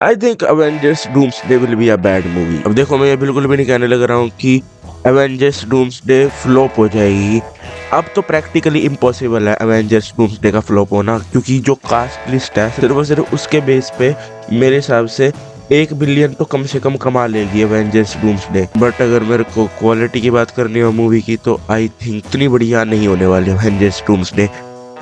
I think Avengers doomsday will be a bad movie. अब देखो, मैं ये बिल्कुल भी नहीं कहने लग रहा हूँ कि एवेंजर्स डूम्सडे फ्लॉप हो जाएगी। अब तो प्रैक्टिकली इम्पॉसिबल है एवेंजर्स डूम्सडे का फ्लॉप होना, क्योंकि जो कास्ट लिस्ट है सिर्फ और सिर्फ उसके बेस पे मेरे हिसाब से 1 बिलियन तो कम से कम कमा लेगी एवेंजर्स डूम्सडे। बट अगर मेरे को क्वालिटी की बात करनी हो मूवी की, तो आई थिंक इतनी बढ़िया नहीं होने वाली एवेंजर्स डूम्सडे।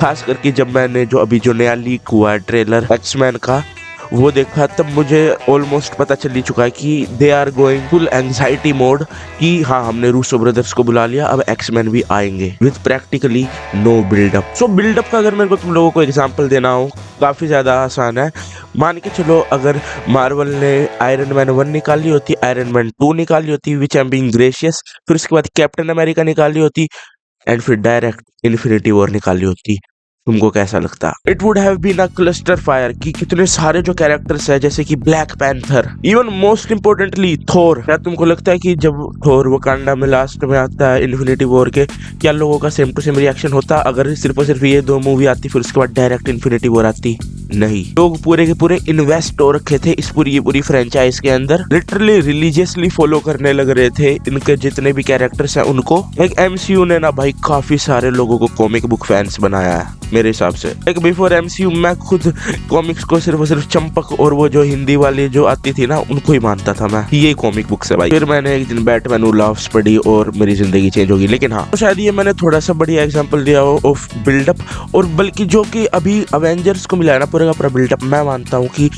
खास करके जब मैंने जो नया लीक हुआ है ट्रेलर एक्समैन का वो देखा, तब मुझे ऑलमोस्ट पता चल ही चुका है कि they are going full anxiety mode कि हाँ, हमने रूसो ब्रदर्स को बुला लिया, अब एक्समैन भी आएंगे with practically no buildup. So buildup का अगर मेरे को तुम लोगों को एग्जांपल देना हो, काफी ज्यादा आसान है। मान के चलो, अगर मार्वल ने आयरन मैन 1 निकाली होती, आयरन मैन 2 निकाली होती, विच आई एम बीइंग ग्रेशियस, फिर उसके बाद कैप्टन अमेरिका निकाली होती एंड फिर डायरेक्ट इन्फिनिटी वॉर निकाली होती, तुमको कैसा लगता? It would have been a cluster fire कि कितने सारे जो कैरेक्टर्स है, जैसे कि Black Panther, even most importantly Thor. क्या तुमको लगता है कि जब थोर वकांडा में लास्ट में आता है इन्फिनिटी वॉर के, क्या लोगों का सेम टू सेम रिएक्शन होता अगर सिर्फ और सिर्फ ये 2 मूवी आती फिर उसके बाद डायरेक्ट इन्फिनिटी वॉर आती? नहीं, लोग पूरे के पूरे इन्वेस्ट हो रखे थे इस पूरी फ्रेंचाइज के अंदर, लिटरली रिलीजियसली फॉलो करने लग रहे थे इनके जितने भी कैरेक्टर्स हैं उनको। एक एमसीयू ने ना भाई काफी सारे लोगों को कॉमिक बुक फैंस बनाया है मेरे हिसाब से। एक बिफोर एमसीयू मैं खुद कॉमिक्स को सिर्फ और सिर्फ चंपक और वो जो हिंदी वाली जो आती थी ना, उनको ही मानता था मैं, ये कॉमिक बुक्स है भाई। फिर मैंने एक दिन बैटमैन हू लव्स पढ़ी और मेरी जिंदगी चेंज होगी। लेकिन हाँ, तो शायद ये मैंने थोड़ा सा बढ़िया एग्जांपल दिया हो ऑफ बिल्डअप, और बल्कि जो कि अभी अवेंजर्स को मिला है ना पूरे का पूरा बिल्डअप, मैं मानता हूँ कि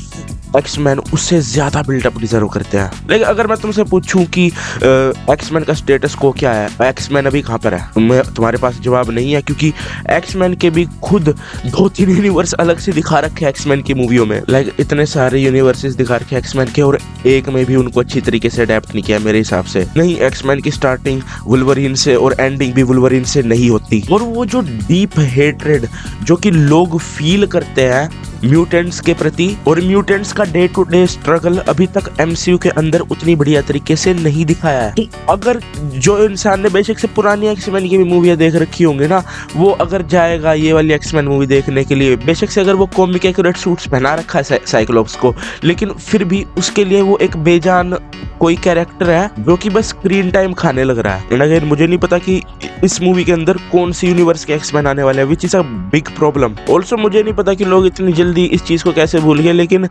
एक्समैन उससे ज्यादा बिल्डअप डिजर्व करते हैं। लेकिन अगर मैं तुमसे पूछूं कि एक्समैन का स्टेटस को क्या है, एक्समैन अभी कहाँ पर है, तुम्हारे पास जवाब नहीं है, क्योंकि एक्समैन के भी खुद 2-3 यूनिवर्स अलग से दिखा रखे एक्समैन की मूवियों में। लाइक इतने सारे यूनिवर्सेस दिखा रखे एक्समैन के, और एक में भी उनको अच्छी तरीके से अडेप्ट नहीं किया मेरे हिसाब से। नहीं, एक्समैन की स्टार्टिंग वुल्वरीन से और एंडिंग भी वुल्वरीन से नहीं होती, और वो जो डीप हेट्रेड जो कि लोग फील करते हैं म्यूटेंट्स के प्रति, और म्यूटेंट्स का डे टू डे स्ट्रगल अभी तक एमसीयू के अंदर उतनी बढ़िया तरीके से नहीं दिखाया है। तो अगर जो इंसान ने बेशक से पुरानी एक्समैन की भी मूवियां देख रखी होंगी ना, वो अगर जाएगा ये वाली एक्समैन मूवी देखने के लिए, बेशक से अगर वो कॉमिक एक्यूरेट सूट्स पहना रखा है साइक्लोप्स को, लेकिन फिर भी उसके लिए वो एक बेजान कोई कैरेक्टर है जो कि बस स्क्रीन टाइम खाने लग रहा है। अगेन मुझे नहीं पता कि इस मूवी के अंदर कौन सी यूनिवर्स के एक्समैन आने वाले हैं, which is a big problem. Also मुझे नहीं पता कि लोग इतनी जल्दी इस चीज को कैसे भूल गए, लेकिन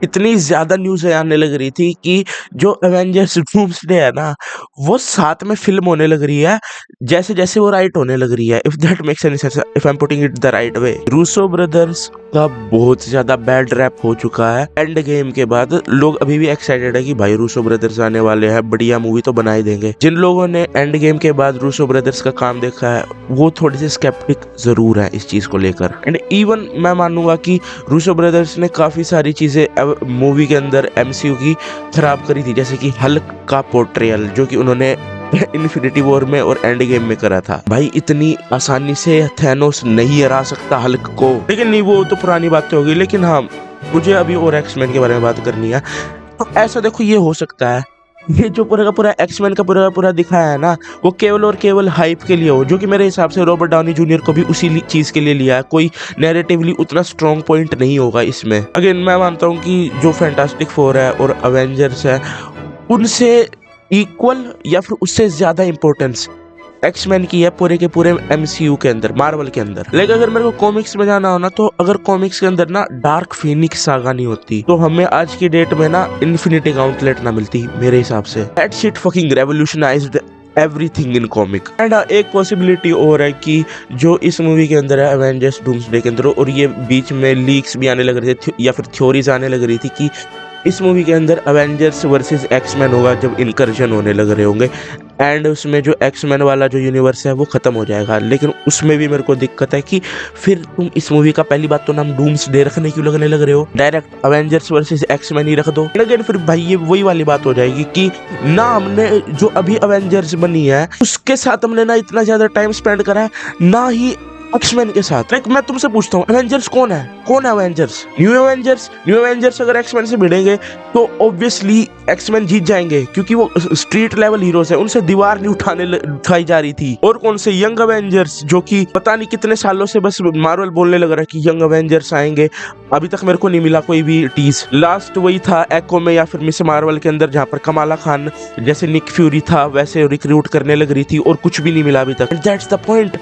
इतनी ज्यादा न्यूज आने लग रही थी कि जो एवेंजर्स डूम्सडे है ना, वो साथ में फिल्म होने लग रही है जैसे जैसे वो राइट होने लग रही है। If that makes any sense, if I am putting it the right way. Russo brothers का बहुत ज्यादा बैड रैप हो चुका है एंड गेम के बाद। लोग अभी भी एक्साइटेड है कि भाई रूसो ब्रदर्स आने वाले हैं, बढ़िया मूवी तो बना ही देंगे। जिन लोगों ने एंड गेम के बाद रूसो ब्रदर्स का काम देखा है, वो थोड़े से स्केप्टिक जरूर है इस चीज को लेकर। एंड इवन मैं मानूंगा कि रूसो ब्रदर्स ने काफी सारी चीजें मूवी के अंदर एमसीयू की खराब करी थी, जैसे कि हल्क का पोर्ट्रेयल जो कि उन्होंने इन्फिनिटी वॉर में और एंड गेम में करा था। भाई इतनी आसानी से थैनोस नहीं हरा सकता हल्क को। लेकिन नहीं, वो तो पुरानी बातें होगी। लेकिन हाँ, मुझे अभी और एक्समैन के बारे में बात करनी है। तो ऐसा देखो, ये हो सकता है ये जो पूरा का पूरा एक्समैन का पूरा दिखाया है ना, वो केवल और केवल हाइप के लिए हो, जो कि मेरे हिसाब से रॉबर्ट डाउनी जूनियर को भी उसी चीज के लिए लिया है। कोई नैरेटिवली उतना स्ट्रॉन्ग पॉइंट नहीं होगा इसमें। अगेन मैं मानता हूँ कि जो फैंटास्टिक फोर है और अवेंजर्स है, उनसे इक्वल या फिर उससे ज्यादा इंपॉर्टेंस एक्समैन की है पूरे के पूरे एमसीयू के अंदर, मार्वल के अंदर। लेकिन अगर मेरे को कॉमिक्स में जाना हो ना, तो अगर कॉमिक्स के अंदर ना डार्क फीनिक्स सागा नहीं होती, तो हमें आज की डेट में ना इन्फिनिटी गॉन्टलेट ना मिलती मेरे हिसाब से। That shit fucking revolutionised everything in comic. And एक पॉसिबिलिटी और है कि जो इस मूवी के अंदर है एवेंजर्स डूम्सडे के अंदर, और ये बीच में लीक्स भी आने लग रहे थे या फिर थ्योरीज आने लग रही थी कि इस मूवी के अंदर अवेंजर्स वर्सेस एक्समैन होगा जब इनकर्जन होने लग रहे होंगे, एंड उसमें जो एक्समैन वाला जो यूनिवर्स है वो खत्म हो जाएगा। लेकिन उसमें भी मेरे को दिक्कत है कि फिर तुम इस मूवी का पहली बात तो नाम डूम्सडे रखने क्यों लगने लग रहे हो, डायरेक्ट अवेंजर्स वर्सेस एक्समैन ही रख दो। लेकिन फिर भाई ये वही वाली बात हो जाएगी कि ना हमने जो अभी अवेंजर्स बनी है उसके साथ हमने ना इतना ज्यादा टाइम स्पेंड करा है, ना ही एक्समैन के साथ। लाइक मैं तुमसे पूछता हूँ, एवेंजर्स कौन है? कौन है Avengers? New Avengers. New Avengers अगर एक्समैन से भिड़ेंगे तो ऑब्वियसली एक्समैन जीत जाएंगे, क्योंकि वो स्ट्रीट लेवल हीरोज है, उनसे दीवार नहीं उठाई जा रही थी। और कौन से? यंग एवेंजर्स, जो कि पता नहीं कितने सालों से बस मार्वल बोलने लग रहा है कि यंग एवेंजर्स आएंगे, अभी तक मेरे को नहीं मिला कोई भी टीज। लास्ट वही था एको में या फिर मिस मार्वल के अंदर, जहाँ पर कमाला खान जैसे निक फ्यूरी था वैसे रिक्रूट करने लग रही थी, और कुछ भी नहीं मिला अभी तक। That's the point.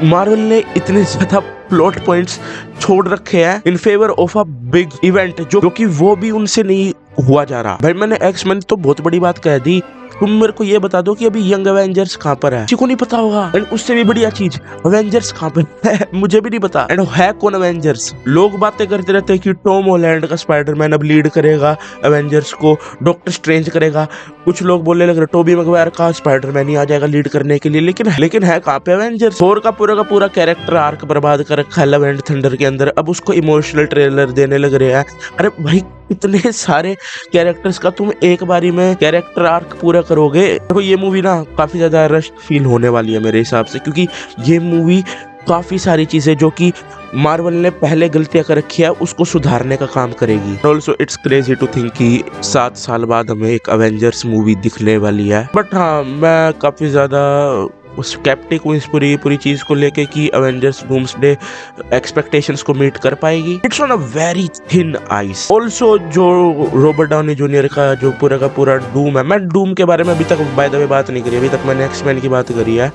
मार्वल ने इतने ज्यादा प्लॉट पॉइंट्स छोड़ रखे हैं in favour of a big event, जो कि वो भी उनसे नहीं हुआ जा रहा। भाई मैंने एक्समैन तो बहुत बड़ी बात कह दी, तुम मेरे को ये बता दो कि अभी यंग एवेंजर्स कहाँ पर है? किसी को नहीं पता होगा। एंड उससे भी बढ़िया चीज, एवेंजर्स कहाँ पर है मुझे भी नहीं पता। एंड है कौन एवेंजर्स? लोग बातें करते रहते हैं कि टॉम हॉलैंड का स्पाइडरमैन अब लीड करेगा एवेंजर्स को, डॉक्टर स्ट्रेंज करेगा, कुछ लोग बोलने लग रहे टोबी मैगवायर का स्पाइडरमैन ही आ जाएगा लीड करने के लिए। लेकिन है कहाँ पे एवेंजर्स? थोर का पूरा कैरेक्टर आर्क बर्बाद कर रखा है लव एंड थंडर के अंदर, अब उसको इमोशनल ट्रेलर देने लग रहे हैं। अरे भाई इतने सारे कैरेक्टर्स का तुम एक बारी में कैरेक्टर आर्क पूरा करोगे? देखो ये मूवी ना काफी ज्यादा रश फील होने वाली है मेरे हिसाब से, क्योंकि ये मूवी काफी सारी चीजें जो कि मार्वल ने पहले गलतियां कर रखी है उसको सुधारने का काम करेगी। Also it's crazy to think कि 7 साल बाद हमें एक एवेंजर्स मूवी दिखने वाली है। बट हाँ, मैं काफी ज्यादा स्केप्टिक हूँ इस पूरी चीज को लेके कि एवेंजर्स डूम्सडे एक्सपेक्टेशंस को मीट कर पाएगी। It's on a very thin ice. Also जो रॉबर्ट डाउनी जूनियर का जो पूरा डूम है, मैं डूम के बारे में अभी तक बाय द वे बात नहीं करी, अभी तक मैंने एक्समैन की बात करी है।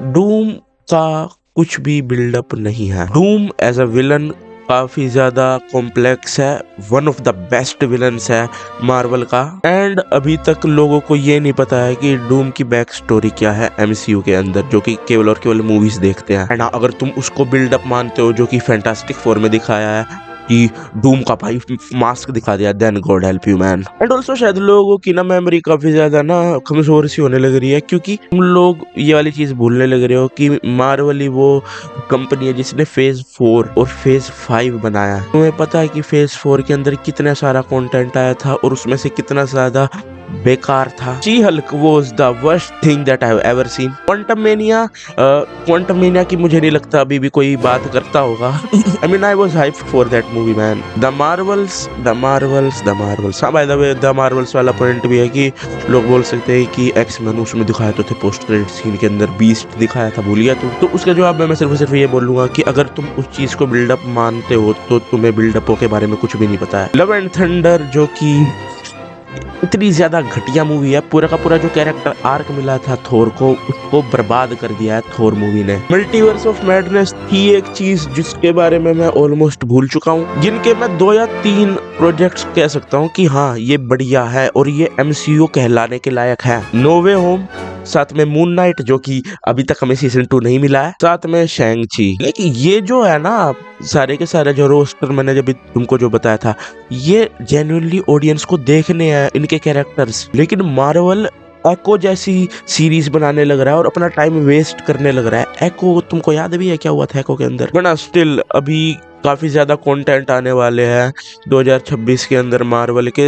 डूम का कुछ भी बिल्डअप नहीं है। डूम एज अ विलन काफी ज्यादा कॉम्प्लेक्स है, one of the best villains है मार्वल का। एंड अभी तक लोगों को ये नहीं पता है कि डूम की बैक स्टोरी क्या है एमसीयू के अंदर, जो कि केवल और केवल मूवीज देखते हैं। एंड अगर तुम उसको बिल्डअप मानते हो जो कि फैंटास्टिक फोर में दिखाया है कि डूम का भाई मास्क दिखा दिया, then god help you man. And also शायद लोगों की ना मेमोरी काफी ज्यादा ना कमजोर सी होने लग रही है, क्योंकि तुम लोग ये वाली चीज भूलने लग रहे हो कि मार्वल ही वो कंपनी है जिसने फेज 4 और फेज 5 बनाया। तुम्हें पता है कि फेज 4 के अंदर कितना सारा कंटेंट आया था और उसमें से कितना ज्यादा बेकार था। She Hulk was the worst thing that I have ever seen. Quantum mania की मुझे नहीं लगता अभी भी कोई बात करता होगा। I mean I was hyped for that movie man. The Marvels. हाँ by the way the Marvels वाला पॉइंट भी है कि लोग बोल सकते हैं कि एक्समैन उसमें दिखाया तो थे पोस्ट क्रेडिट सीन के अंदर बीस्ट दिखाया था, भूलिया तो उसका जवाब मैं सिर्फ ये बोलूंगा कि अगर तुम उस चीज को बिल्डअप मानते हो तो तुम्हें बिल्डअपों के बारे में कुछ भी नहीं पता है। लव एंड थंडर जो कि इतनी ज्यादा घटिया मूवी है, पूरा का पूरा जो कैरेक्टर आर्क मिला था थोर को उसको बर्बाद कर दिया है थोर मूवी ने। मल्टीवर्स ऑफ मैडनेस थी एक चीज जिसके बारे में मैं ऑलमोस्ट भूल चुका हूँ, जिनके मैं 2 या 3 प्रोजेक्ट्स कह सकता हूँ कि हाँ ये बढ़िया है और ये एमसीयू कहलाने के लायक है। नो वे होम, साथ में मून नाइट जो कि अभी तक हमें सीजन 2 नहीं मिला है, साथ में शैंग ची। लेकिन ये जो है ना सारे के सारे जो रोस्टर मैंने जब तुमको जो बताया था, ये जेन्युइनली ऑडियंस को देखने हैं इनके कैरेक्टर्स। लेकिन मार्वल एको जैसी सीरीज बनाने लग रहा है और अपना टाइम वेस्ट करने लग रहा है। एको तुमको याद भी है क्या हुआ था एको के अंदर? बना स्टिल अभी काफी ज्यादा कंटेंट आने वाले हैं 2026 के अंदर मार्वल के।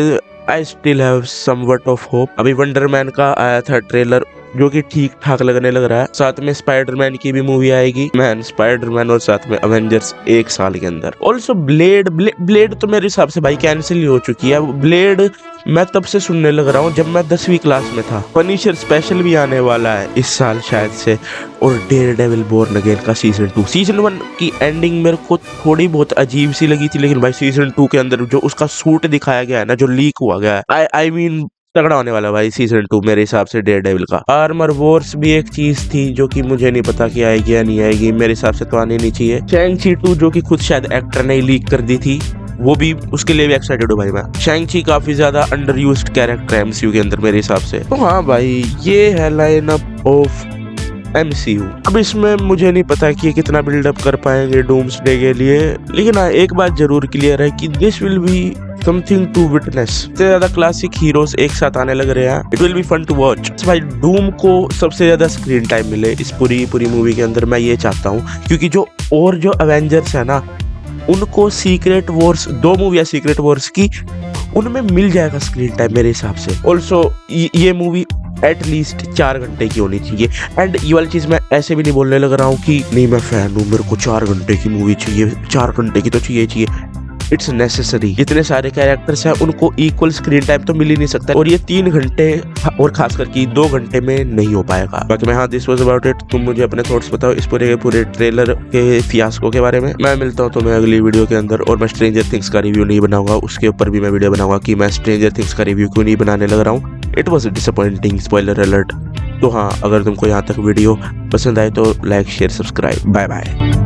I still have somewhat of hope. अभी वंडरमैन का आया था ट्रेलर जो कि ठीक ठाक लगने लग रहा है। साथ में स्पाइडरमैन की भी मूवी आएगी मैन, स्पाइडरमैन और साथ में अवेंजर्स 1 साल के अंदर। ऑल्सो ब्लेड तो मेरे हिसाब से भाई कैंसिल ही हो चुकी है। ब्लेड मैं तब से सुनने लग रहा हूँ जब मैं 10वीं क्लास में था। पनिशर स्पेशल भी आने वाला है इस साल शायद से, और डेयरडेविल बोर्न अगेन का सीजन 2। सीजन 1 की एंडिंग मेरे को थोड़ी बहुत अजीब सी लगी थी, लेकिन भाई सीजन 2 के अंदर जो उसका सूट दिखाया गया है ना, जो लीक हुआ गया है, आई मीन तगड़ा होने वाला भाई सीजन 2 मेरे हिसाब से डेयरडेविल का। आर्मर वॉर्स भी एक चीज थी जो कि मुझे नहीं पता कि आएगी या नहीं आएगी, मेरे हिसाब से तो आनी नहीं चाहिए। शैंग ची 2 जो कि खुद शायद एक्टर ने लीक कर दी थी, वो भी उसके लिए भी एक्साइटेड हूँ भाई मैं। शैंग ची काफी ज्यादा अंडर यूज्ड कैरेक्टर है एमसीयू के अंदर मेरे हिसाब से। तो हाँ भाई ये है लाइनअप ऑफ एमसीयू। अब इसमें मुझे नहीं पता कि ये कितना बिल्डअप कर पाएंगे डूम्सडे के लिए, लेकिन हाँ एक बात जरूर क्लियर है कि this will be something to witness. सबसे ज्यादा क्लासिक हीरोज एक साथ आने लग रहे हैं। It will be fun to watch. भाई डूम को सबसे ज्यादा स्क्रीन टाइम मिले इस पूरी मूवी के अंदर, मैं ये चाहता हूँ, क्योंकि जो अवेंजर्स है ना उनको secret Wars 2 movie secret Wars की उनमें मिल जाएगा स्क्रीन टाइम मेरे हिसाब से। ऑल्सो ये मूवी एटलीस्ट 4 घंटे की होनी चाहिए। एंड ये वाली चीज़ मैं ऐसे भी नहीं बोलने लग रहा हूँ कि नहीं मैं फ़ैन हूँ, मेरे को 4 घंटे की मूवी चाहिए, 4 घंटे की तो चाहिए। It's necessary. जितने सारे कैरेक्टर्स हैं उनको इक्वल स्क्रीन टाइम तो मिल ही नहीं सकता, और ये 3 घंटे और खासकर कि 2 घंटे में नहीं हो पाएगा। बाकी मैं दिस वाज अबाउट इट। तुम मुझे अपने थॉट्स बताओ इस पूरे ट्रेलर के फियास्को के बारे में। मैं मिलता हूँ तुम्हें अगली वीडियो के अंदर, और मैं स्ट्रेंजर थिंग्स का रिव्यू नहीं बनाऊंगा, उसके ऊपर भी मैं वीडियो बनाऊंगा कि मैं स्ट्रेंजर थिंग्स का रिव्यू क्यों नहीं बनाने लग रहा हूँ। It was disappointing, spoiler alert. तो हाँ, अगर तुमको यहाँ तक वीडियो पसंद आए तो like share subscribe. Bye bye.